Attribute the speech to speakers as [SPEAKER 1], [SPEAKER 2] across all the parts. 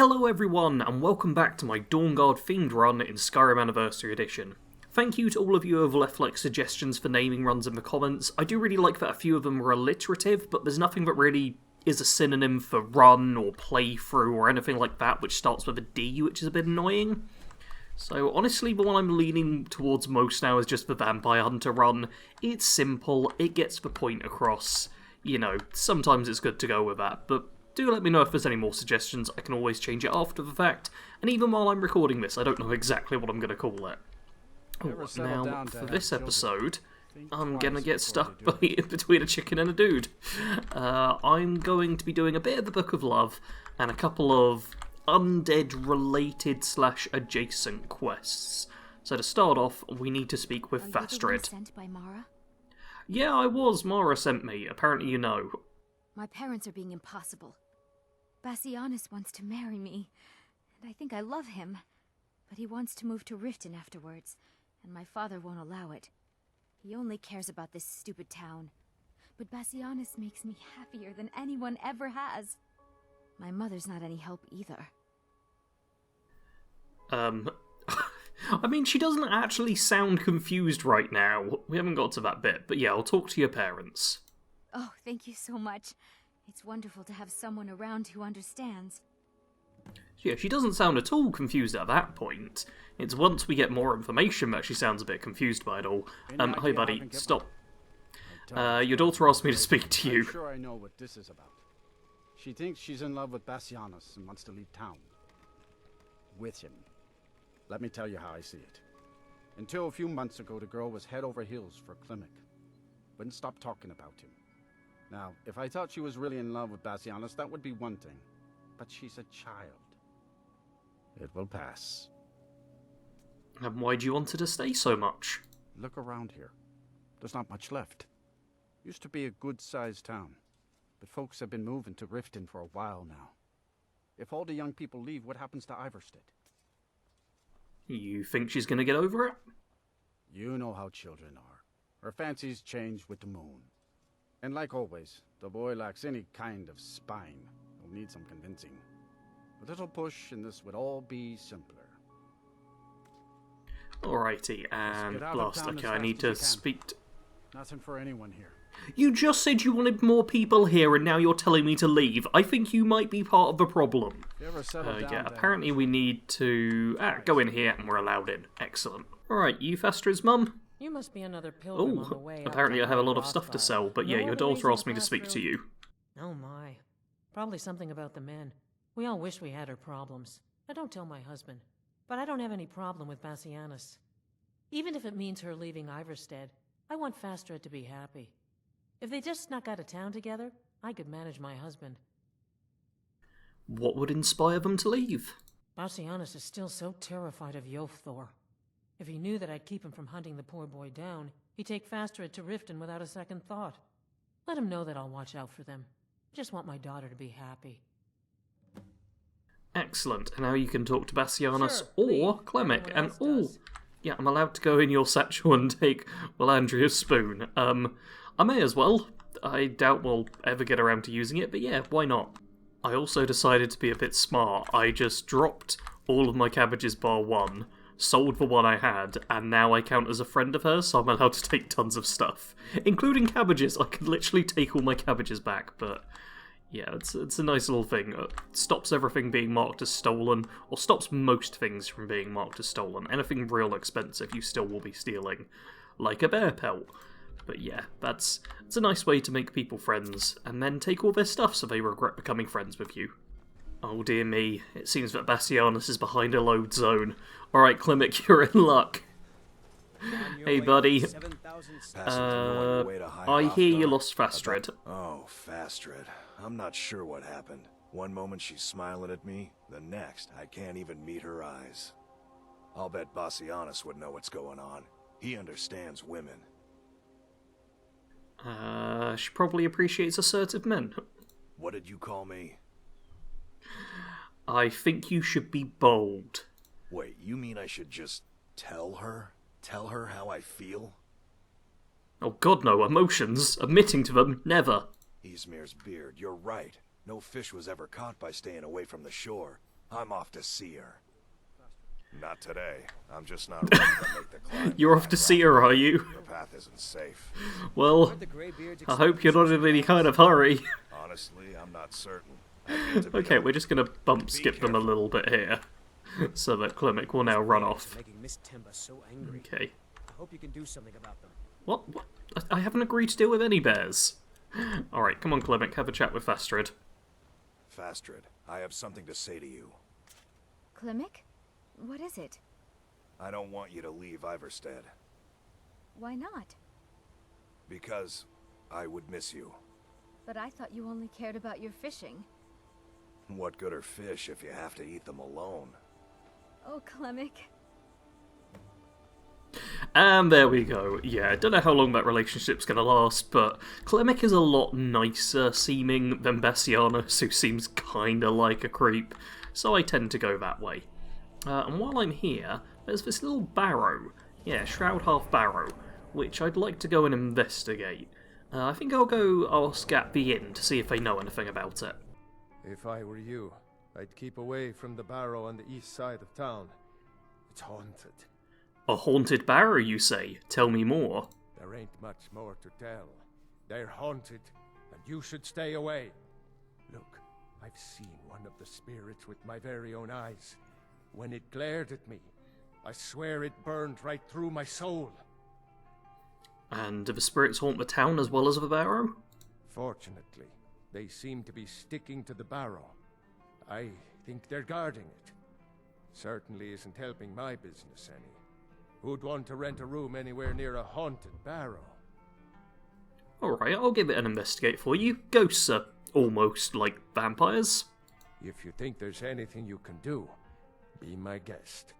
[SPEAKER 1] Hello everyone, and welcome back to my Dawnguard themed run in Skyrim Anniversary Edition. Thank you to all of you who have left suggestions for naming runs in the comments. I do really like that a few of them were alliterative, but there's nothing that really is a synonym for run or playthrough or anything like that which starts with a D, which is a bit annoying. So honestly, the one I'm leaning towards most now is just the Vampire Hunter run. It's simple, it gets the point across. You know, sometimes it's good to go with that, but do let me know if there's any more suggestions. I can always change it after the fact, and even while I'm recording this, I don't know exactly what I'm going to call it. Now, for this episode, I'm going to get stuck between a chicken and a dude. I'm going to be doing a bit of the Book of Love, and a couple of undead-related / adjacent quests. So to start off, we need to speak with Fastred.
[SPEAKER 2] Sent by Mara?
[SPEAKER 1] Yeah, I was. Mara sent me. Apparently you know.
[SPEAKER 2] My parents are being impossible. Bassianus wants to marry me, and I think I love him. But he wants to move to Riften afterwards, and my father won't allow it. He only cares about this stupid town. But Bassianus makes me happier than anyone ever has. My mother's not any help either.
[SPEAKER 1] I mean, she doesn't actually sound confused right now. We haven't got to that bit, but yeah, I'll talk to your parents.
[SPEAKER 2] Oh, thank you so much. It's wonderful to have someone around who understands.
[SPEAKER 1] Yeah, she doesn't sound at all confused at that point. It's once we get more information that she sounds a bit confused by it all. Hi buddy, stop. Your daughter asked me to speak to you.
[SPEAKER 3] I'm sure I know what this is about. She thinks she's in love with Bassianus and wants to leave town. With him. Let me tell you how I see it. Until a few months ago, the girl was head over heels for Klimek. Wouldn't stop talking about him. Now, if I thought she was really in love with Bassianus, that would be one thing. But she's a child. It will pass.
[SPEAKER 1] And why do you want her to stay so much?
[SPEAKER 3] Look around here. There's not much left. Used to be a good-sized town. But folks have been moving to Riften for a while now. If all the young people leave, what happens to Ivarstead?
[SPEAKER 1] You think she's gonna get over it?
[SPEAKER 3] You know how children are. Her fancies change with the moon. And like always, the boy lacks any kind of spine. He'll need some convincing. A little push and this would all be simpler.
[SPEAKER 1] Alrighty, and blast. Okay, I need to speak to...
[SPEAKER 3] Nothing for anyone here.
[SPEAKER 1] You just said you wanted more people here, and now you're telling me to leave. I think you might be part of the problem. Yeah, apparently we need to... go in here, and we're allowed in. Excellent. Alright, you Fastred's mum?
[SPEAKER 4] You must be another pilgrim on the way.
[SPEAKER 1] Apparently I have a lot of stuff to sell, but yeah, your daughter asked me to speak to you.
[SPEAKER 4] Oh my. Probably something about the men. We all wish we had her problems. I don't tell my husband, but I don't have any problem with Bassianus. Even if it means her leaving Ivarstead, I want Fastred to be happy. If they just snuck out of town together, I could manage my husband.
[SPEAKER 1] What would inspire them to leave?
[SPEAKER 4] Bassianus is still so terrified of Yofthor. If he knew that I'd keep him from hunting the poor boy down, he'd take Fastred to Riften without a second thought. Let him know that I'll watch out for them. I just want my daughter to be happy.
[SPEAKER 1] Excellent. And now you can talk to Bassianus
[SPEAKER 4] Sure,
[SPEAKER 1] or Klimek. And yeah, I'm allowed to go in your satchel and take Andrea's spoon. I may as well. I doubt we'll ever get around to using it, but yeah, why not? I also decided to be a bit smart. I just dropped all of my cabbages bar one, sold the one I had, and now I count as a friend of hers, so I'm allowed to take tons of stuff. Including cabbages. I could literally take all my cabbages back, but yeah, it's a nice little thing. It stops everything being marked as stolen, or stops most things from being marked as stolen. Anything real expensive you still will be stealing, like a bear pelt. But yeah, it's a nice way to make people friends, and then take all their stuff so they regret becoming friends with you. Oh dear me, it seems that Bassianus is behind a load zone. Alright, Klimek, you're in luck. Hey buddy, I hear you lost Fastred.
[SPEAKER 5] Oh, Fastred. I'm not sure what happened. One moment she's smiling at me, the next I can't even meet her eyes. I'll bet Bassianus would know what's going on. He understands women.
[SPEAKER 1] She probably appreciates assertive men.
[SPEAKER 5] What did you call me?
[SPEAKER 1] I think you should be bold.
[SPEAKER 5] Wait, you mean I should just tell her? Tell her how I feel?
[SPEAKER 1] Oh god no, emotions. Admitting to them, never.
[SPEAKER 5] Ysmir's beard, you're right. No fish was ever caught by staying away from the shore. I'm off to see her. Not today. I'm just not ready to make the climb.
[SPEAKER 1] You're off to see her, are you?
[SPEAKER 5] The path isn't safe.
[SPEAKER 1] Well, I hope you're not in any kind of hurry.
[SPEAKER 5] Honestly, I'm not certain. I need to be
[SPEAKER 1] Okay,
[SPEAKER 5] able-
[SPEAKER 1] we're just going to bump skip them a little bit here, so that Klimek will now run off.
[SPEAKER 6] Making Miss Timba so angry.
[SPEAKER 1] Okay.
[SPEAKER 6] I hope you can do something about them.
[SPEAKER 1] What? I haven't agreed to deal with any bears. Alright, come on, Klimek, have a chat with Fastrid.
[SPEAKER 5] Fastrid, I have something to say to you.
[SPEAKER 2] Klimek? What is it?
[SPEAKER 5] I don't want you to leave Iverstead.
[SPEAKER 2] Why not?
[SPEAKER 5] Because I would miss you.
[SPEAKER 2] But I thought you only cared about your fishing.
[SPEAKER 5] What good are fish if you have to eat them alone?
[SPEAKER 2] Oh, Klimek.
[SPEAKER 1] And there we go. Yeah, I don't know how long that relationship's going to last, but Klimek is a lot nicer seeming than Bassianus, who seems kinda like a creep, so I tend to go that way. And while I'm here, there's this little barrow. Yeah, Shroud Hearth Barrow, which I'd like to go and investigate. I think I'll go ask at the inn to see if they know anything about it.
[SPEAKER 7] If I were you, I'd keep away from the barrow on the east side of town. It's haunted.
[SPEAKER 1] A haunted barrow, you say? Tell me more.
[SPEAKER 7] There ain't much more to tell. They're haunted, and you should stay away. Look, I've seen one of the spirits with my very own eyes. When it glared at me, I swear it burned right through my soul.
[SPEAKER 1] And do the spirits haunt the town as well as the barrow?
[SPEAKER 7] Fortunately, they seem to be sticking to the barrow. I think they're guarding it. Certainly isn't helping my business any. Who'd want to rent a room anywhere near a haunted barrow?
[SPEAKER 1] Alright, I'll give it an investigate for you. Ghosts are almost like vampires.
[SPEAKER 7] If you think there's anything you can do, be my guest.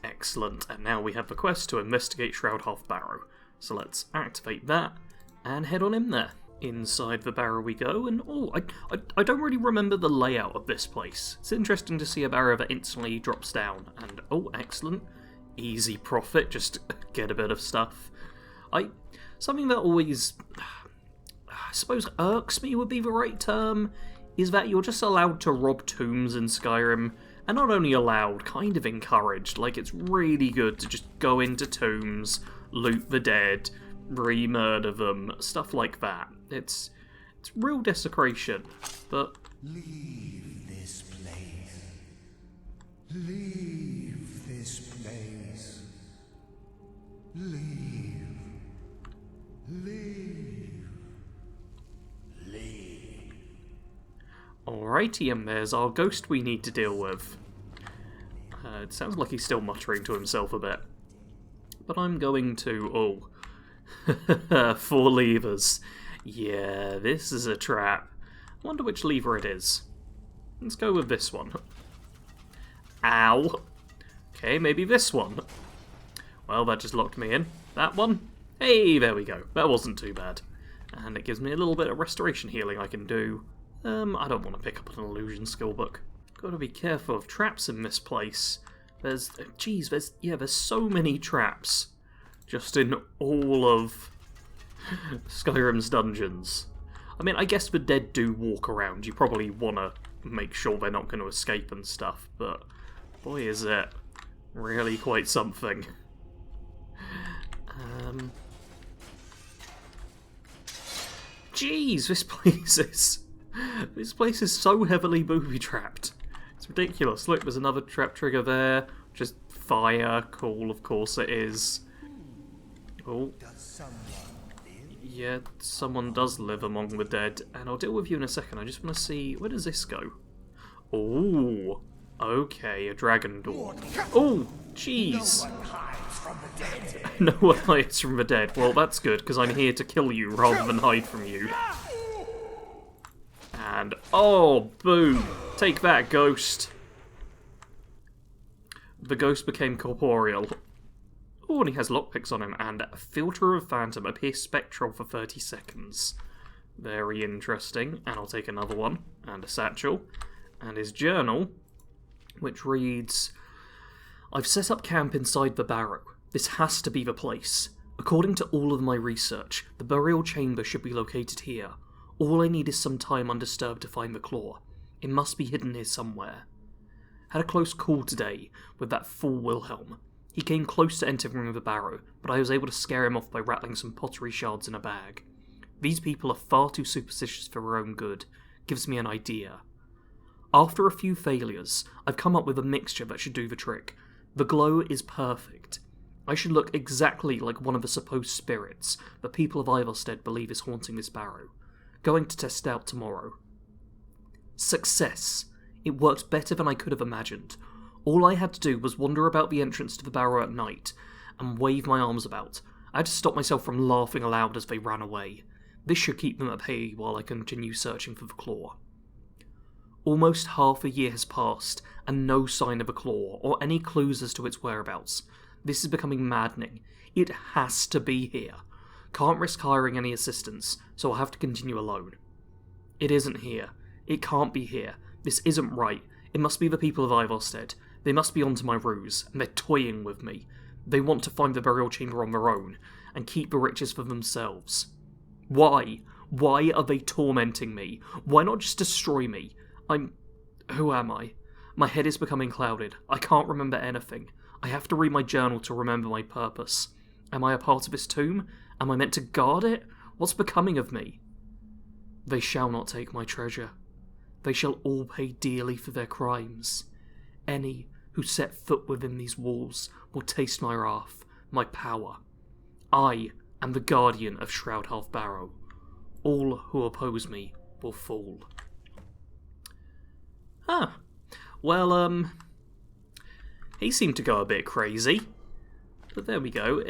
[SPEAKER 1] Excellent, and now we have the quest to investigate Shroud Hearth Barrow. So let's activate that and head on in there. Inside the barrow we go, and I don't really remember the layout of this place. It's interesting to see a barrow that instantly drops down, and excellent. Easy profit, just get a bit of stuff. Something that always, I suppose, irks me would be the right term, is that you're just allowed to rob tombs in Skyrim, and not only allowed, kind of encouraged. Like, it's really good to just go into tombs, loot the dead, re-murder them, stuff like that. It's real desecration, but...
[SPEAKER 8] Leave this place. Leave this place. Leave. Leave. Leave.
[SPEAKER 1] Alrighty, and there's our ghost we need to deal with. It sounds like he's still muttering to himself a bit. But I'm going to... 4 levers. Yeah, this is a trap. I wonder which lever it is. Let's go with this one. Ow. Okay, maybe this one. Well, that just locked me in. That one? Hey, there we go. That wasn't too bad. And it gives me a little bit of restoration healing I can do. I don't want to pick up an illusion skill book. Gotta be careful of traps in this place. There's so many traps. Just in all of Skyrim's dungeons. I mean, I guess the dead do walk around. You probably want to make sure they're not going to escape and stuff, but boy is it really quite something. Jeez, this place is so heavily booby-trapped. It's ridiculous. Look, there's another trap trigger there. Just fire. Cool, of course it is. Oh. Yeah, someone does live among the dead, and I'll deal with you in a second. I just want to see, where does this go? Oh, okay, a dragon door. Oh, jeez. No one hides from the dead. Well, that's good, because I'm here to kill you rather than hide from you. And, oh, boom. Take that, ghost. The ghost became corporeal. Oh, and he has lockpicks on him, and a filter of phantom appears spectral for 30 seconds. Very interesting, and I'll take another one, and a satchel, and his journal, which reads, I've set up camp inside the barrow. This has to be the place. According to all of my research, the burial chamber should be located here. All I need is some time undisturbed to find the claw. It must be hidden here somewhere. Had a close call today with that fool Wilhelm. He came close to entering the barrow, but I was able to scare him off by rattling some pottery shards in a bag. These people are far too superstitious for their own good. Gives me an idea. After a few failures, I've come up with a mixture that should do the trick. The glow is perfect. I should look exactly like one of the supposed spirits the people of Ivarstead believe is haunting this barrow. Going to test out tomorrow. Success! It worked better than I could have imagined. All I had to do was wander about the entrance to the barrow at night and wave my arms about. I had to stop myself from laughing aloud as they ran away. This should keep them at bay while I continue searching for the claw. Almost half a year has passed, and no sign of a claw, or any clues as to its whereabouts. This is becoming maddening. It has to be here. Can't risk hiring any assistance, so I'll have to continue alone. It isn't here. It can't be here. This isn't right. It must be the people of Ivarstead. They must be onto my ruse, and they're toying with me. They want to find the burial chamber on their own, and keep the riches for themselves. Why? Why are they tormenting me? Why not just destroy me? Who am I? My head is becoming clouded. I can't remember anything. I have to read my journal to remember my purpose. Am I a part of this tomb? Am I meant to guard it? What's becoming of me? They shall not take my treasure. They shall all pay dearly for their crimes. Any who set foot within these walls will taste my wrath, my power. I am the guardian of Shroud Hearth Barrow. All who oppose me will fall. Well, he seemed to go a bit crazy. But there we go.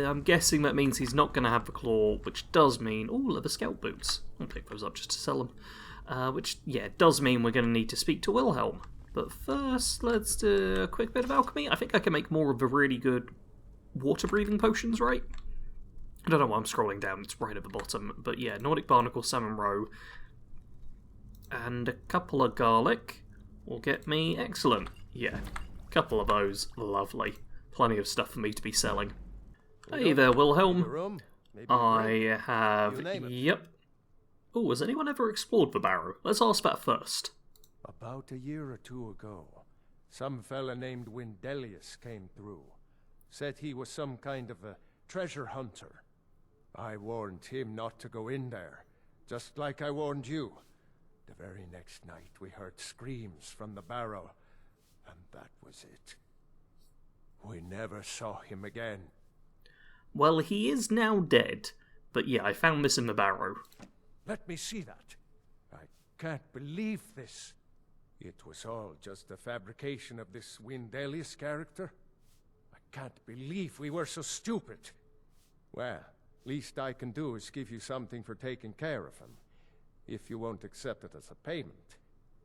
[SPEAKER 1] I'm guessing that means he's not going to have the claw, which does mean... Ooh, leather scout boots. I'll pick those up just to sell them. Which, yeah, does mean we're going to need to speak to Wilhelm. But first, let's do a quick bit of alchemy. I think I can make more of the really good water-breathing potions, right? I don't know why I'm scrolling down. It's right at the bottom. But yeah, Nordic Barnacle, Salmon Roe, and a couple of garlic will get me excellent. Yeah, a couple of those. Lovely. Plenty of stuff for me to be selling. Hey there, Wilhelm. I have... Yep. Oh, has anyone ever explored the barrow? Let's ask that first.
[SPEAKER 7] About a year or two ago, some fella named Windelius came through. Said he was some kind of a treasure hunter. I warned him not to go in there, just like I warned you. The very next night we heard screams from the barrow, and that was it. We never saw him again.
[SPEAKER 1] Well, he is now dead, but yeah, I found this in the barrow.
[SPEAKER 7] Let me see that. I can't believe this. It was all just a fabrication of this Windelius character. I can't believe we were so stupid. Well, least I can do is give you something for taking care of him. If you won't accept it as a payment,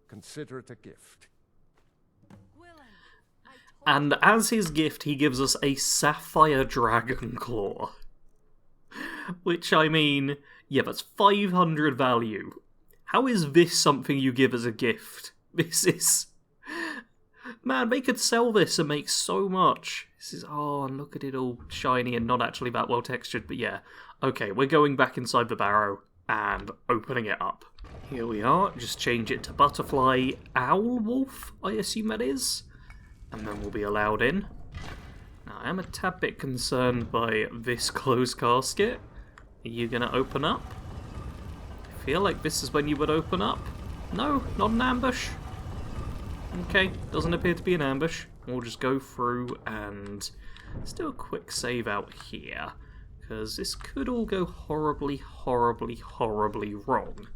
[SPEAKER 7] consider it a gift.
[SPEAKER 1] And as his gift, he gives us a sapphire dragon claw. Which, I mean, yeah, that's 500 value. How is this something you give as a gift? This is... Man, they could sell this and make so much. This is... Oh, and look at it all shiny and not actually that well textured, but yeah. Okay, we're going back inside the barrow and opening it up. Here we are. Just change it to Butterfly Owl Wolf, I assume that is. And then we'll be allowed in. Now, I am a tad bit concerned by this closed casket. Are you going to open up? I feel like this is when you would open up. No, not an ambush. Okay, doesn't appear to be an ambush. We'll just go through and let's do a quick save out here, because this could all go horribly, horribly, horribly wrong.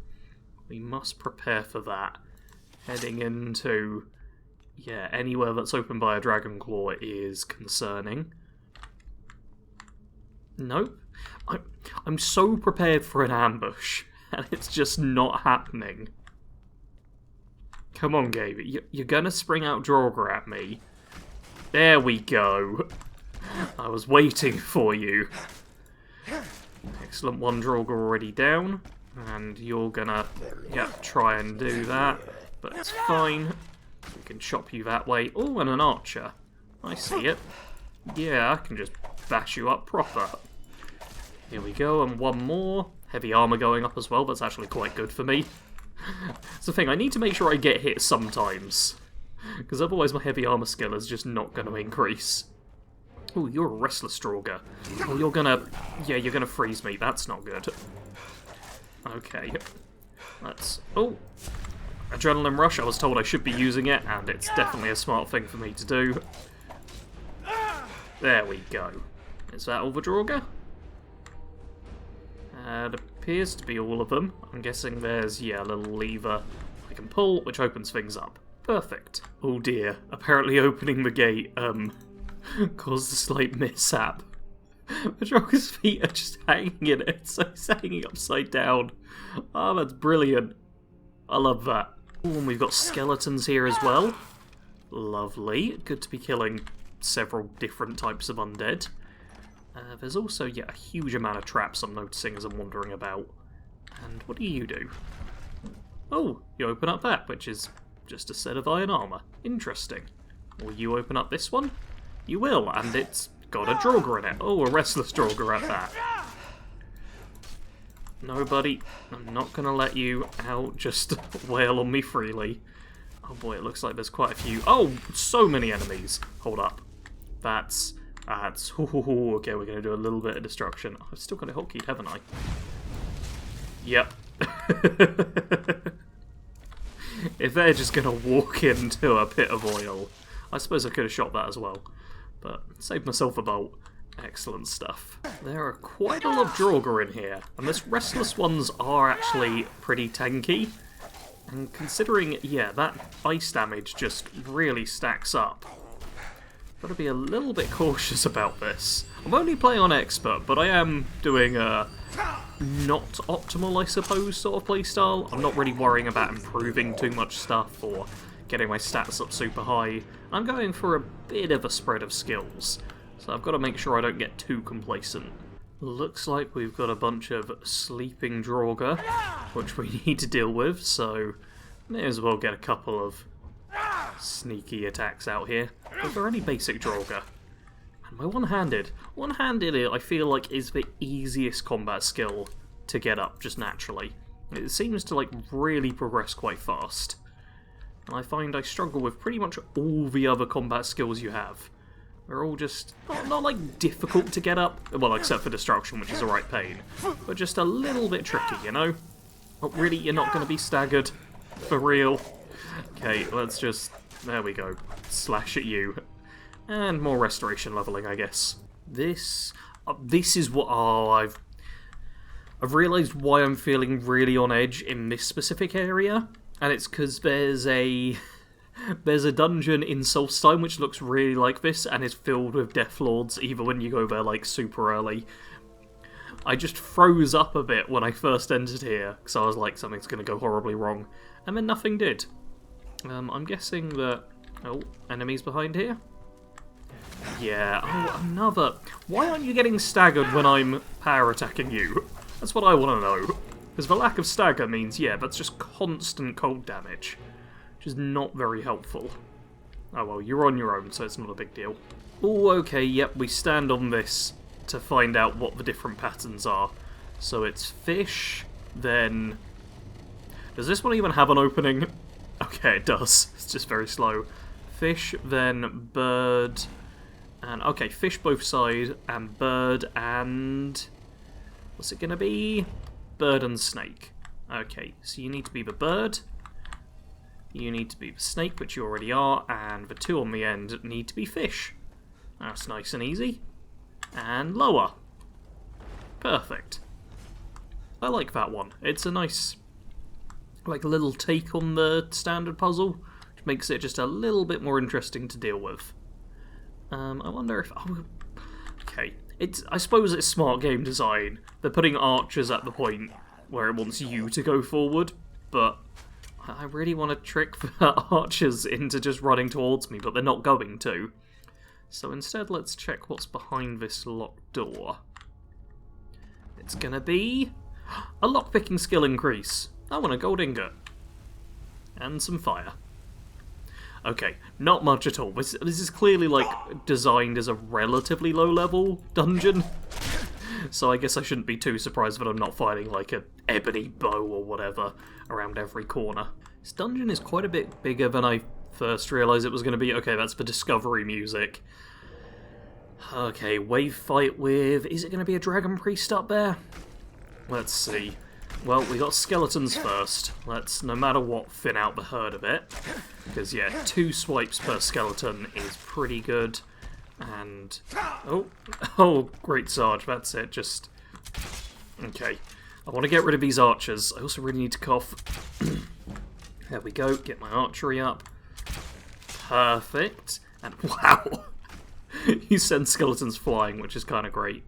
[SPEAKER 1] We must prepare for that. Heading into... Yeah, anywhere that's opened by a dragon claw is concerning. Nope. I'm so prepared for an ambush, and it's just not happening. Come on, Gabe. You're gonna spring out Dawnguard at me. There we go. I was waiting for you. Excellent, one Dawnguard already down. And you're gonna, try and do that. But it's fine. We can chop you that way. Oh, and an archer. I see it. Yeah, I can just bash you up proper. Here we go, and one more. Heavy armor going up as well. That's actually quite good for me. It's the thing, I need to make sure I get hit sometimes. Because otherwise my heavy armor skill is just not going to increase. Oh, you're a restless Draugr. Oh, you're gonna... Yeah, you're gonna freeze me. That's not good. Okay. Let's... Oh! Adrenaline Rush. I was told I should be using it, and it's definitely a smart thing for me to do. There we go. Is that all the Draugr? It appears to be all of them. I'm guessing there's, yeah, a little lever I can pull, which opens things up. Perfect. Oh dear. Apparently opening the gate, caused a slight mishap. The Draugur's feet are just hanging in it, so he's hanging upside down. Oh, that's brilliant. I love that. Ooh, and we've got skeletons here as well. Lovely. Good to be killing several different types of undead. There's also, yeah, a huge amount of traps I'm noticing as I'm wandering about. And what do you do? Oh, you open up that, which is just a set of iron armor. Interesting. Will you open up this one? You will, and it's got a Draugr in it. Oh, a restless Draugr at that. No, buddy, I'm not going to let you out just wail on me freely. Oh boy, it looks like there's quite a few. Oh, so many enemies. Hold up. That's okay, we're going to do a little bit of destruction. I've still got it hotkeyed, haven't I? Yep. If they're just going to walk into a pit of oil, I suppose I could have shot that as well. But saved myself a bolt. Excellent stuff. There are quite a lot of Draugr in here, and these restless ones are actually pretty tanky. And considering, yeah, that ice damage just really stacks up, gotta be a little bit cautious about this. I'm only playing on expert, but I am doing a not optimal, I suppose, sort of playstyle. I'm not really worrying about improving too much stuff or getting my stats up super high. I'm going for a bit of a spread of skills, so I've got to make sure I don't get too complacent. Looks like we've got a bunch of sleeping Draugr, which we need to deal with, so may as well get a couple of sneaky attacks out here. Are there any basic Draugr? And my one-handed. One-handed, I feel like, is the easiest combat skill to get up just naturally. It seems to, like, really progress quite fast. And I find I struggle with pretty much all the other combat skills you have. They're all just not like difficult to get up, well, except for destruction, which is a right pain, but just a little bit tricky, you know? Oh, really, you're not going to be staggered? For real? Okay, let's just, there we go, slash at you. And more restoration leveling, I guess. This is what, I've realised why I'm feeling really on edge in this specific area, and it's because there's a dungeon in Solstheim which looks really like this and is filled with Death Lords even when you go there like super early. I just froze up a bit when I first entered here because I was like, something's going to go horribly wrong, and then nothing did. I'm guessing that... Oh, enemies behind here? Yeah, oh, another... Why aren't you getting staggered when I'm power attacking you? That's what I want to know. Because the lack of stagger means, yeah, that's just constant cold damage. Which is not very helpful. Oh well, you're on your own, so it's not a big deal. Oh, okay, yep, we stand on this to find out what the different patterns are. So it's fish, then... Does this one even have an opening? Okay, it does. It's just very slow. Fish, then bird, and... Okay, fish both sides, and bird, and... What's it gonna be? Bird and snake. Okay, so you need to be the bird. You need to be the snake, which you already are, and the two on the end need to be fish. That's nice and easy. And lower. Perfect. I like that one. It's a nice, like, little take on the standard puzzle, which makes it just a little bit more interesting to deal with. I wonder if... Oh, okay. I suppose it's smart game design. They're putting archers at the point where it wants you to go forward, but... I really want to trick the archers into just running towards me, but they're not going to. So instead, let's check what's behind this locked door. It's gonna be a lockpicking skill increase. I want a gold ingot. And some fire. Okay, not much at all. This is clearly, like, designed as a relatively low-level dungeon. So I guess I shouldn't be too surprised that I'm not finding like a ebony bow or whatever around every corner. This dungeon is quite a bit bigger than I first realised it was going to be. Okay, that's the discovery music. Okay, wave fight with... Is it going to be a dragon priest up there? Let's see. Well, we got skeletons first. Let's, no matter what, thin out the herd a bit. Because, yeah, 2 swipes per skeleton is pretty good. And... Oh, great Sarge, that's it, just... Okay. I want to get rid of these archers. I also really need to cough. There we go, get my archery up. Perfect. And wow! You send skeletons flying, which is kind of great.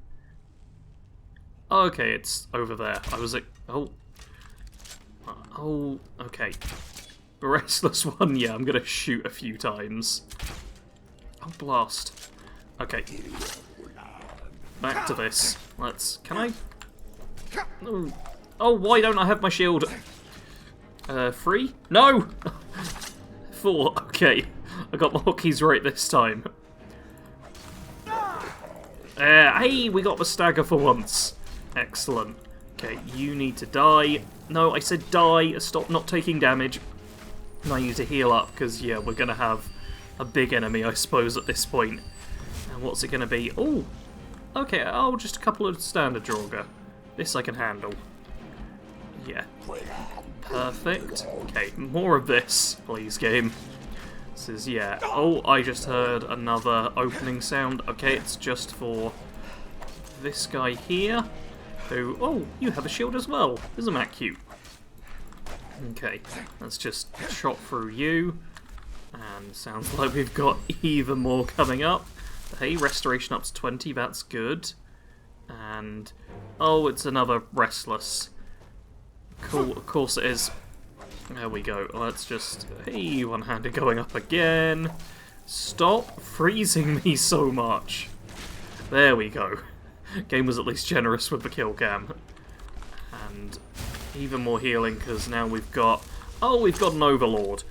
[SPEAKER 1] Okay, it's over there. I was like... Oh, okay. The restless one, yeah, I'm gonna shoot a few times. Oh, blast. Okay. Back to this. Let's... Can I... Oh, why don't I have my shield? 3? No! 4. Okay. I got my hotkeys right this time. Hey, we got the stagger for once. Excellent. Okay, you need to die. No, I said die. Stop not taking damage. And I need to heal up, because, yeah, we're going to have a big enemy, I suppose, at this point. And what's it going to be? Oh! Okay, oh, just a couple of standard Draugr. This I can handle. Yeah. Perfect. Okay, more of this, please, game. This is, yeah. Oh, I just heard another opening sound. Okay, it's just for this guy here. Who, oh, you have a shield as well. Isn't that cute? Okay, let's just chop through you. And sounds like we've got even more coming up. Hey, restoration up to 20, that's good. And, oh, it's another restless. Cool, of course it is. There we go. Let's just... Hey, one-handed going up again. Stop freezing me so much. There we go. Game was at least generous with the kill cam. And even more healing, because now we've got... Oh, we've got an Overlord.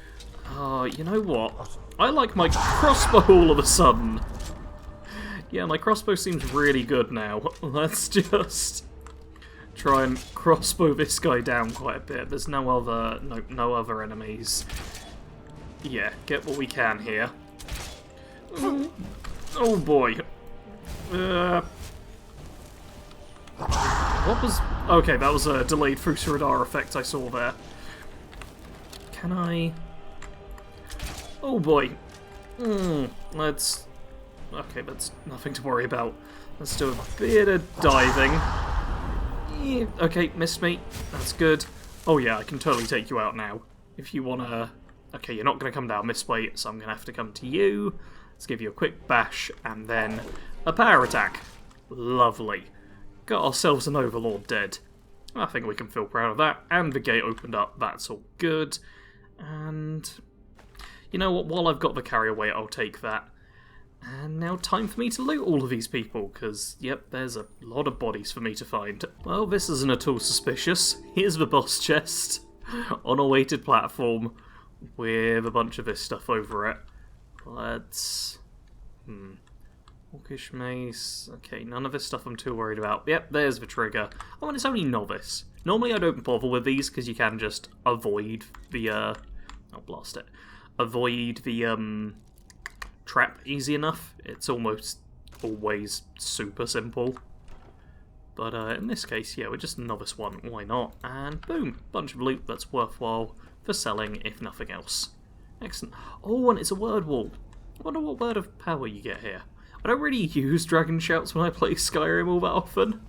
[SPEAKER 1] You know what? I like my crossbow all of a sudden. Yeah, my crossbow seems really good now. Let's just... try and crossbow this guy down quite a bit. There's no other enemies. Yeah, get what we can here. Oh boy. What was... Okay, that was a delayed Fusa Radar effect I saw there. Can I... Oh boy. Let's... Okay, that's nothing to worry about. Let's do a bit of diving. Yeah, okay, missed me. That's good. Oh yeah, I can totally take you out now. If you wanna... Okay, you're not gonna come down this way, so I'm gonna have to come to you. Let's give you a quick bash, and then a power attack. Lovely. Got ourselves an Overlord dead. I think we can feel proud of that. And the gate opened up, that's all good. And... You know what, while I've got the carrier weight, I'll take that. And now time for me to loot all of these people, because, yep, there's a lot of bodies for me to find. Well, this isn't at all suspicious. Here's the boss chest on a weighted platform with a bunch of this stuff over it. Let's... Orcish mace... Okay, none of this stuff I'm too worried about. Yep, there's the trigger. Oh, and it's only novice. Normally I don't bother with these, because you can just avoid the, I'll blast it. Avoid the, trap easy enough. It's almost always super simple. But in this case, yeah, we're just a novice one. Why not? And boom, bunch of loot that's worthwhile for selling, if nothing else. Excellent. Oh, and it's a word wall. I wonder what word of power you get here. I don't really use dragon shouts when I play Skyrim all that often.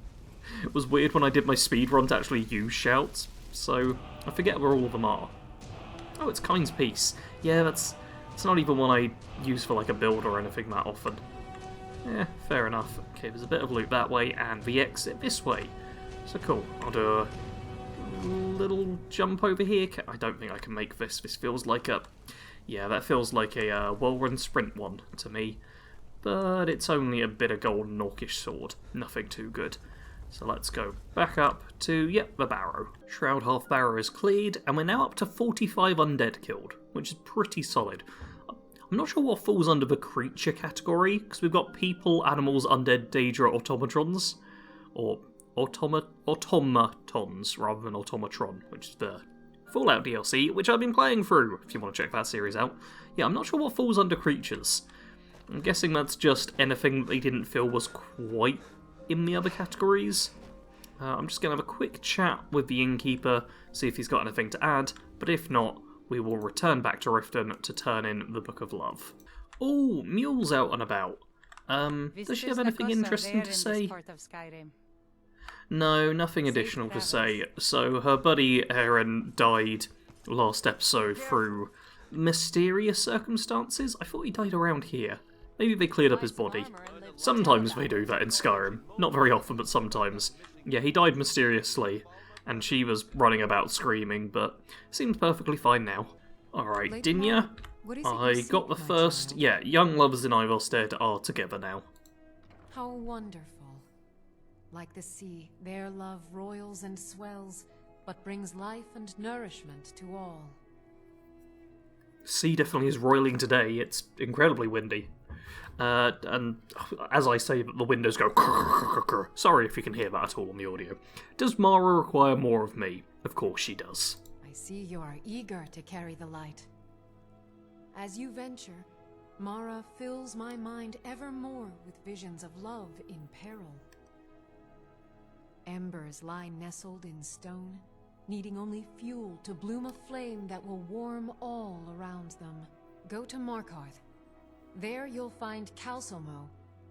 [SPEAKER 1] It was weird when I did my speedrun to actually use shouts, so I forget where all of them are. Oh, it's Kind's Peace. Yeah, that's... It's not even one I use for like a build or anything that often. Yeah, fair enough. Okay, there's a bit of loot that way, and the exit this way. So cool. I'll do a little jump over here. I don't think I can make this. This feels like a... Yeah, that feels like a well-run sprint one to me. But it's only a bit of golden orcish sword. Nothing too good. So let's go back up to, yep, the barrow. Shroud Hearth Barrow is cleared, and we're now up to 45 undead killed, which is pretty solid. I'm not sure what falls under the creature category, because we've got people, animals, undead, Daedra, automatrons, or automatons rather than automatron, which is the Fallout DLC, which I've been playing through, if you want to check that series out. Yeah, I'm not sure what falls under creatures. I'm guessing that's just anything that they didn't feel was quite in the other categories. I'm just going to have a quick chat with the innkeeper, see if he's got anything to add, but if not, we will return back to Riften to turn in the Book of Love. Oh, Mule's out and about. Does she have anything interesting to say? No, nothing additional to say. So her buddy Aaron died last episode through mysterious circumstances. I thought he died around here. Maybe they cleared up his body. Sometimes they do that in Skyrim. Not very often, but sometimes. Yeah, he died mysteriously, and she was running about screaming, but seems perfectly fine now. Alright, Dinya, I got the first... Yeah, young lovers in Ivarstead are together now.
[SPEAKER 9] How wonderful. Like the sea, their love roils and swells, but brings life and nourishment to all.
[SPEAKER 1] Sea definitely is roiling today. It's incredibly windy. And as I say, the windows go... Sorry if you can hear that at all on the audio. Does Mara require more of me? Of course she does.
[SPEAKER 9] I see you are eager to carry the light. As you venture, Mara fills my mind ever more with visions of love in peril. Embers lie nestled in stone, needing only fuel to bloom a flame that will warm all around them. Go to Markarth. There you'll find Calcelmo,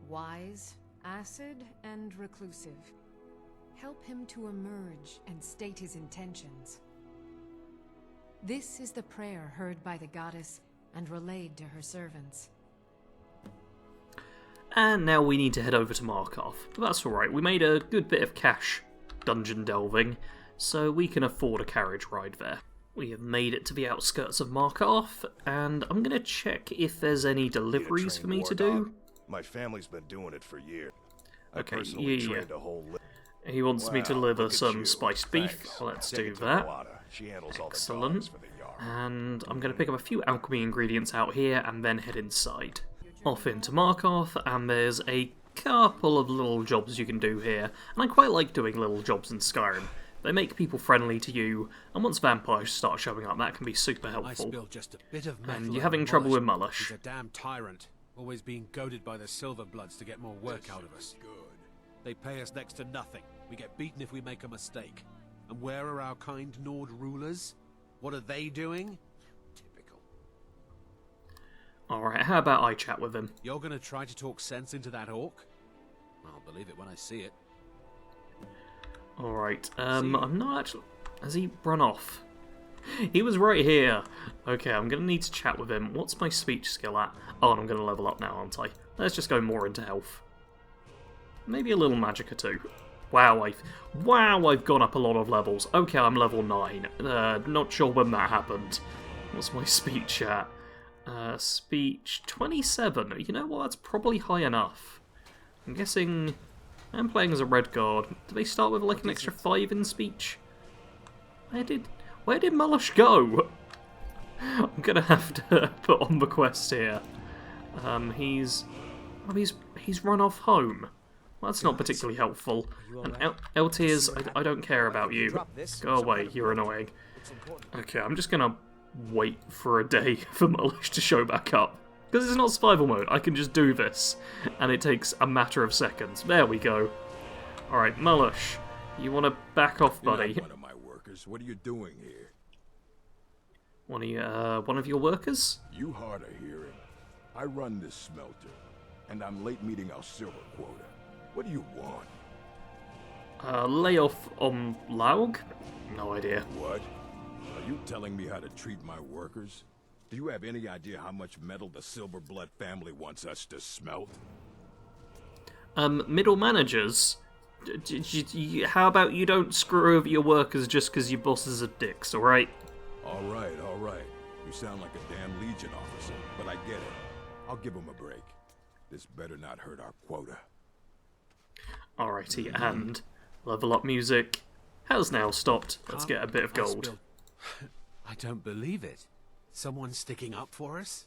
[SPEAKER 9] wise, acid, and reclusive. Help him to emerge and state his intentions. This is the prayer heard by the goddess and relayed to her servants.
[SPEAKER 1] And now we need to head over to Markarth. But that's alright, we made a good bit of cash dungeon delving, so we can afford a carriage ride there. We have made it to the outskirts of Markarth, and I'm going to check if there's any deliveries for me to do.
[SPEAKER 5] My family's been doing it for years.
[SPEAKER 1] Okay, yeah. He wants me to deliver some spiced beef. Let's do that. Excellent. And I'm going to pick up a few alchemy ingredients out here and then head inside. Off into Markarth, and there's a couple of little jobs you can do here. And I quite like doing little jobs in Skyrim. They make people friendly to you, and once vampires start showing up, that can be super helpful.
[SPEAKER 6] I spilled just a bit of metal.
[SPEAKER 1] And you're having trouble with Mulush.
[SPEAKER 6] He's a damn tyrant, always being goaded by the Silverbloods to get more work out of us. They pay us next to nothing. We get beaten if we make a mistake. And where are our kind Nord rulers? What are they doing? Typical.
[SPEAKER 1] Alright, how about I chat with him?
[SPEAKER 6] You're gonna try to talk sense into that orc? I'll believe it when I see it.
[SPEAKER 1] Alright, I'm not actually... Has he run off? He was right here. Okay, I'm going to need to chat with him. What's my speech skill at? Oh, and I'm going to level up now, aren't I? Let's just go more into health. Maybe a little magicka too. Wow, I've gone up a lot of levels. Okay, I'm level 9. Not sure when that happened. What's my speech at? Speech 27. You know what? That's probably high enough. I'm guessing... I'm playing as a red guard. Do they start with like an extra 5 in speech? Where did Mulush go? I'm gonna have to put on the quest here. He's run off home. Well, that's not particularly helpful. And Eltiers, I don't care about you. Go away, you're annoying. Okay, I'm just gonna wait for a day for Mulush to show back up. Because it's not survival mode, I can just do this, and it takes a matter of seconds. There we go. Alright, Mulush, you want to back off, buddy?
[SPEAKER 7] You're not one of my workers. What are you doing here?
[SPEAKER 1] One of your workers?
[SPEAKER 7] You hard of hearing. I run this smelter, and I'm late meeting our silver quota. What do you want?
[SPEAKER 1] Lay off on Laug? No idea.
[SPEAKER 7] What? Are you telling me how to treat my workers? Do you have any idea how much metal the Silverblood family wants us to smelt?
[SPEAKER 1] Middle managers? How about you don't screw over your workers just because your bosses are dicks, alright?
[SPEAKER 7] Alright. You sound like a damn Legion officer, but I get it. I'll give them a break. This better not hurt our quota.
[SPEAKER 1] Alrighty, and level up music has now stopped. Let's get a bit of gold.
[SPEAKER 6] I don't believe it. Someone sticking up for us?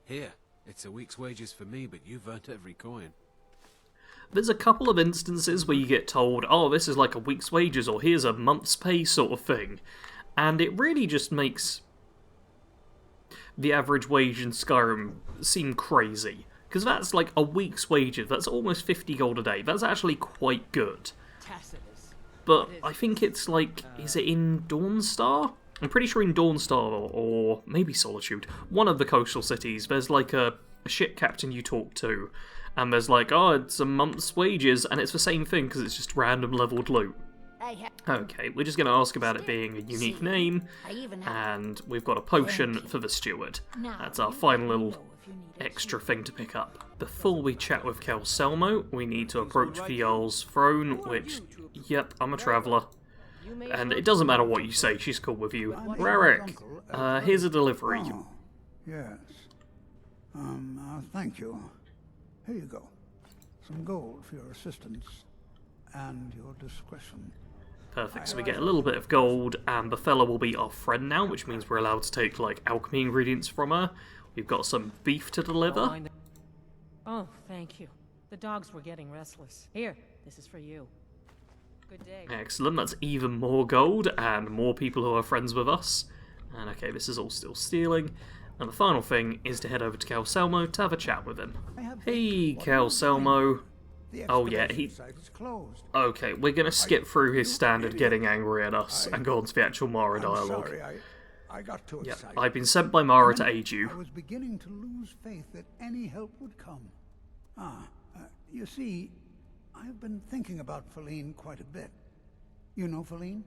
[SPEAKER 6] Here, it's a week's wages for me, but you've earned every coin.
[SPEAKER 1] There's a couple of instances where you get told, oh, this is like a week's wages, or here's a month's pay sort of thing. And it really just makes the average wage in Skyrim seem crazy. Because that's like a week's wages, that's almost 50 gold a day. That's actually quite good. But I think it's like, is it in Dawnstar? I'm pretty sure in Dawnstar, or maybe Solitude, one of the coastal cities, there's like a ship captain you talk to, and there's like, oh, it's a month's wages, and it's the same thing because it's just random leveled loot. Okay, we're just going to ask about it being a unique name, and we've got a potion for the steward. That's our final little extra thing to pick up. Before we chat with Kelselmo, we need to approach the Jarl's throne, which, yep, I'm a traveller. And it doesn't matter what you say, she's cool with you. Rarick, here's a delivery.
[SPEAKER 10] Oh, yes. Thank you. Here you go. Some gold for your assistance and your discretion.
[SPEAKER 1] Perfect, so we get a little bit of gold, and the fella will be our friend now, which means we're allowed to take, like, alchemy ingredients from her. We've got some beef to deliver.
[SPEAKER 4] Oh, thank you. The dogs were getting restless. Here, this is for you. Good day.
[SPEAKER 1] Excellent, that's even more gold, and more people who are friends with us. And okay, this is all still stealing. And the final thing is to head over to Kelselmo to have a chat with him. Hey, Kelselmo. Oh yeah, okay, we're gonna skip through his standard getting angry at us and go on to the actual Mara dialogue.
[SPEAKER 10] I got too excited.
[SPEAKER 1] I've been sent by Mara to aid you.
[SPEAKER 10] I was beginning to lose faith that any help would come. You see, I've been thinking about Feline quite a bit. You know Feline?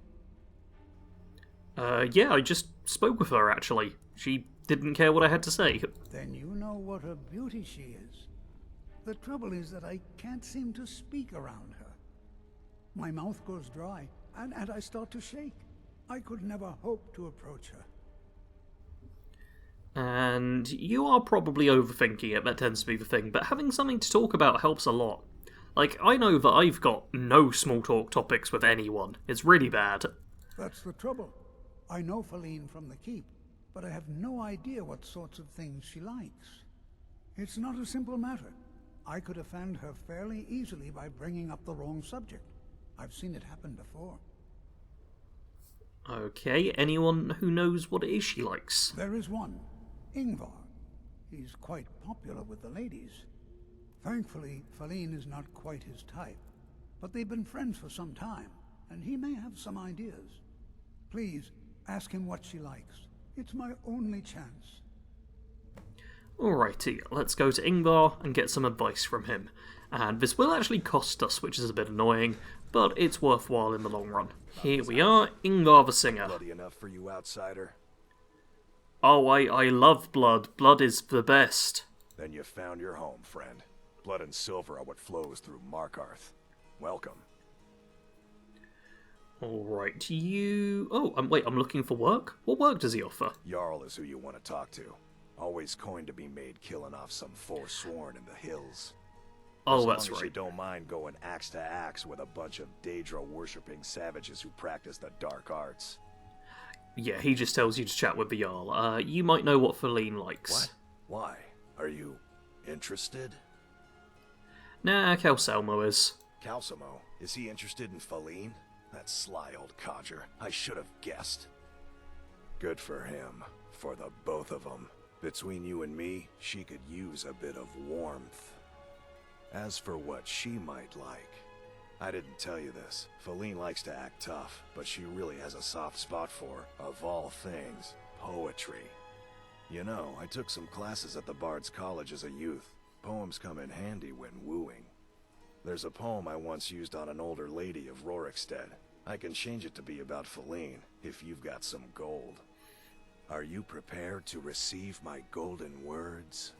[SPEAKER 1] Yeah, I just spoke with her, actually. She didn't care what I had to say.
[SPEAKER 10] Then you know what a beauty she is. The trouble is that I can't seem to speak around her. My mouth goes dry, and I start to shake. I could never hope to approach her.
[SPEAKER 1] And you are probably overthinking it, that tends to be the thing, but having something to talk about helps a lot. Like, I know that I've got no small talk topics with anyone. It's really bad.
[SPEAKER 10] That's the trouble. I know Feline from the keep, but I have no idea what sorts of things she likes. It's not a simple matter. I could offend her fairly easily by bringing up the wrong subject. I've seen it happen before.
[SPEAKER 1] Okay, anyone who knows what it is she likes?
[SPEAKER 10] There is one, Ingvar. He's quite popular with the ladies. Thankfully, Feline is not quite his type, but they've been friends for some time, and he may have some ideas. Please, ask him what she likes. It's my only chance.
[SPEAKER 1] Alrighty, let's go to Ingvar and get some advice from him. And this will actually cost us, which is a bit annoying, but it's worthwhile in the long run. Here we are, Ingvar the Singer.
[SPEAKER 5] Bloody enough for you, outsider?
[SPEAKER 1] Oh, I love blood. Blood is the best.
[SPEAKER 5] Then you found your home, friend. Blood and silver are what flows through Markarth. Welcome.
[SPEAKER 1] Alright, you... Oh, wait, I'm looking for work? What work does he offer?
[SPEAKER 5] Jarl is who you want to talk to. Always coin to be made killing off some forsworn in the hills.
[SPEAKER 1] Oh,
[SPEAKER 5] as
[SPEAKER 1] that's
[SPEAKER 5] long as
[SPEAKER 1] right.
[SPEAKER 5] you don't mind going axe to axe with a bunch of Daedra-worshipping savages who practice the dark arts.
[SPEAKER 1] Yeah, he just tells you to chat with the Jarl. You might know what Feline likes.
[SPEAKER 5] What? Why? Are you interested?
[SPEAKER 1] Nah, Kelselmo is.
[SPEAKER 5] Calcimo? Is he interested in Feline? That sly old codger. I should have guessed. Good for him. For the both of them. Between you and me, she could use a bit of warmth. As for what she might like, I didn't tell you this. Feline likes to act tough, but she really has a soft spot for, of all things, poetry. You know, I took some classes at the Bard's College as a youth. Poems come in handy when wooing. There's a poem I once used on an older lady of Rorikstead. I can change it to be about Feline, if you've got some gold. Are you prepared to receive my golden words?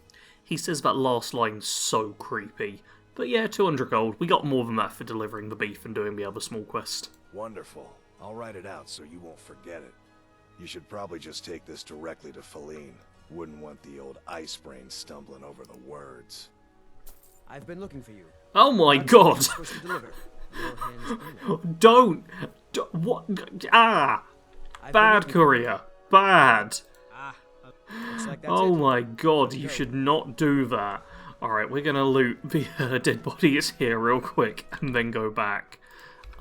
[SPEAKER 1] He says that last line so creepy. But yeah, 200 gold. We got more than that for delivering the beef and doing the other small quest.
[SPEAKER 5] Wonderful. I'll write it out so you won't forget it. You should probably just take this directly to Feline. Wouldn't want the old ice brain stumbling over the words.
[SPEAKER 11] I've been looking for you.
[SPEAKER 1] Oh my god! Don't! What? Ah! Bad courier. Bad.
[SPEAKER 11] Looks like that's
[SPEAKER 1] Oh
[SPEAKER 11] it.
[SPEAKER 1] my god, you should not do that. Alright, we're gonna loot the dead bodies here real quick and then go back.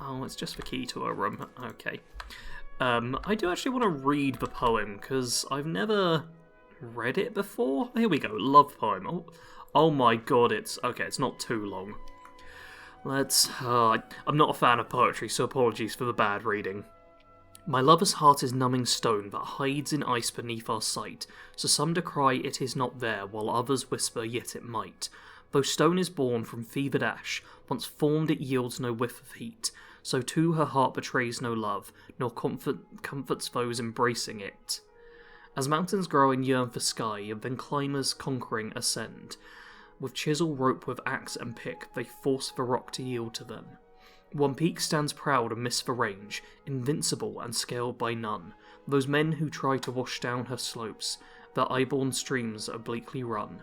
[SPEAKER 1] Oh, it's just the key to a room. Okay. I do actually want to read the poem, because I've never read it before. Here we go, love poem. Oh my god, it's not too long. I'm not a fan of poetry, so apologies for the bad reading. My lover's heart is numbing stone that hides in ice beneath our sight, so some decry it is not there, while others whisper yet it might. Though stone is born from fevered ash, once formed it yields no whiff of heat, so too her heart betrays no love, nor comforts foes embracing it. As mountains grow and yearn for sky, then climbers conquering ascend. With chisel, rope, with axe and pick, they force the rock to yield to them. One peak stands proud amidst the range, invincible and scaled by none. Those men who try to wash down her slopes, their eye-born streams obliquely run.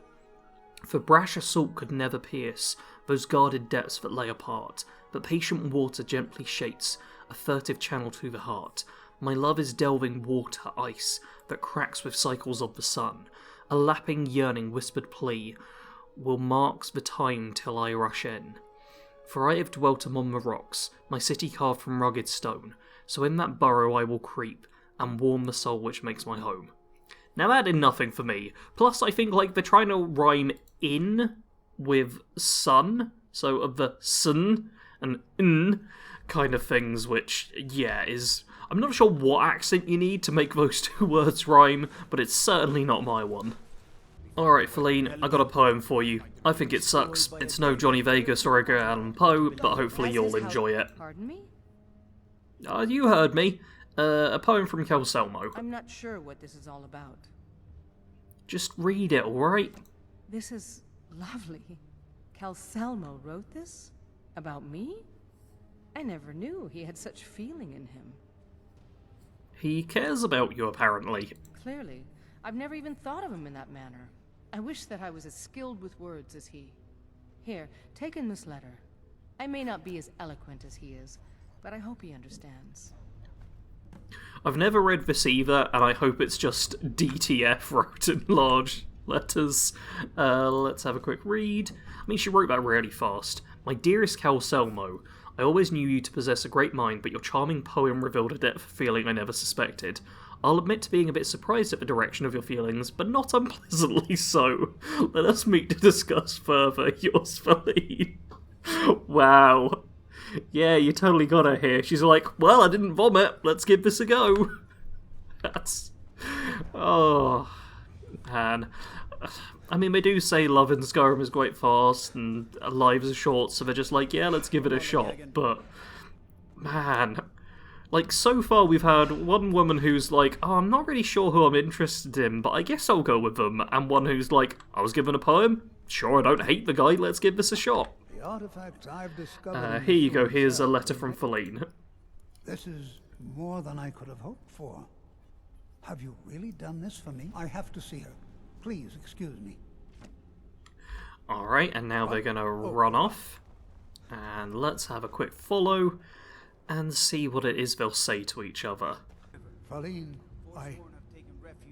[SPEAKER 1] For brash assault could never pierce those guarded depths that lay apart, but patient water gently shapes a furtive channel to the heart. My love is delving water, ice, that cracks with cycles of the sun. A lapping, yearning, whispered plea will mark the time till I rush in. For I have dwelt among the rocks, my city carved from rugged stone, so in that burrow I will creep, and warm the soul which makes my home. Now that did nothing for me, plus I think they're trying to rhyme in with sun, so of the sun and in kind of things, which, I'm not sure what accent you need to make those two words rhyme, but it's certainly not my one. Alright, Feline, I got a poem for you. I think it sucks. It's no Johnny Vegas or Edgar Allan Poe, but hopefully you'll enjoy it.
[SPEAKER 12] Pardon me?
[SPEAKER 1] You heard me. A poem from Calselmo.
[SPEAKER 12] I'm not sure what this is all about.
[SPEAKER 1] Just read it, alright?
[SPEAKER 12] This is lovely. Calselmo wrote this? About me? I never knew he had such feeling in him.
[SPEAKER 1] He cares about you, apparently.
[SPEAKER 12] Clearly. I've never even thought of him in that manner. I wish that I was as skilled with words as he. Here, take in this letter. I may not be as eloquent as he is, but I hope he understands.
[SPEAKER 1] I've never read this either, and I hope it's just DTF wrote in large letters. Let's have a quick read. I mean, she wrote that really fast. My dearest Calselmo, I always knew you to possess a great mind, but your charming poem revealed a depth of feeling I never suspected. I'll admit to being a bit surprised at the direction of your feelings, but not unpleasantly so. Let us meet to discuss further. Yours, Feline. Wow. Yeah, you totally got her here. She's like, well, I didn't vomit. Let's give this a go. That's... Oh, man. I mean, they do say love in Skyrim is quite fast and lives are short, so they're just like, yeah, let's give it a shot. But, man... so far we've had one woman who's like, oh, I'm not really sure who I'm interested in, but I guess I'll go with them. And one who's like, I was given a poem? Sure, I don't hate the guy, let's give this a shot.
[SPEAKER 10] The artifacts I've discovered...
[SPEAKER 1] here you go, here's a letter from Feline.
[SPEAKER 10] This is more than I could have hoped for. Have you really done this for me? I have to see her. Please, excuse me.
[SPEAKER 1] Alright, and now they're gonna run off. And let's have a quick follow. And see what it is they'll say to each other.
[SPEAKER 10] Feline,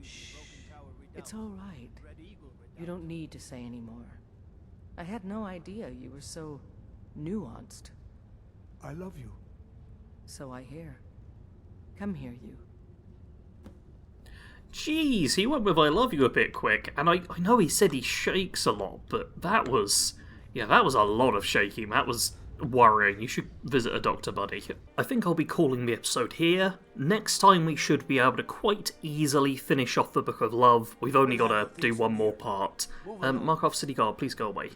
[SPEAKER 12] Shh. It's all right. You don't need to say any more. I had no idea you were so nuanced.
[SPEAKER 10] I love you.
[SPEAKER 12] So I hear. Come here, you.
[SPEAKER 1] Jeez, he went with I love you a bit quick, and I know he said he shakes a lot, but that was a lot of shaking. That was worrying. You should visit a doctor, buddy. I think I'll be calling the episode here. Next time we should be able to quite easily finish off the Book of Love. We've only got to do one more part. Markov City Guard, please go away.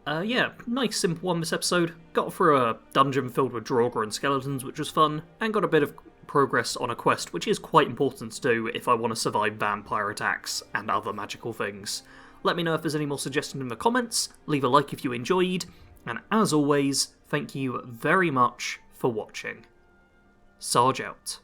[SPEAKER 1] Yeah, nice simple one this episode. Got through a dungeon filled with Draugr and skeletons, which was fun, and got a bit of progress on a quest, which is quite important to do if I want to survive vampire attacks and other magical things. Let me know if there's any more suggestions in the comments, leave a like if you enjoyed, and as always, thank you very much for watching. Sarge out.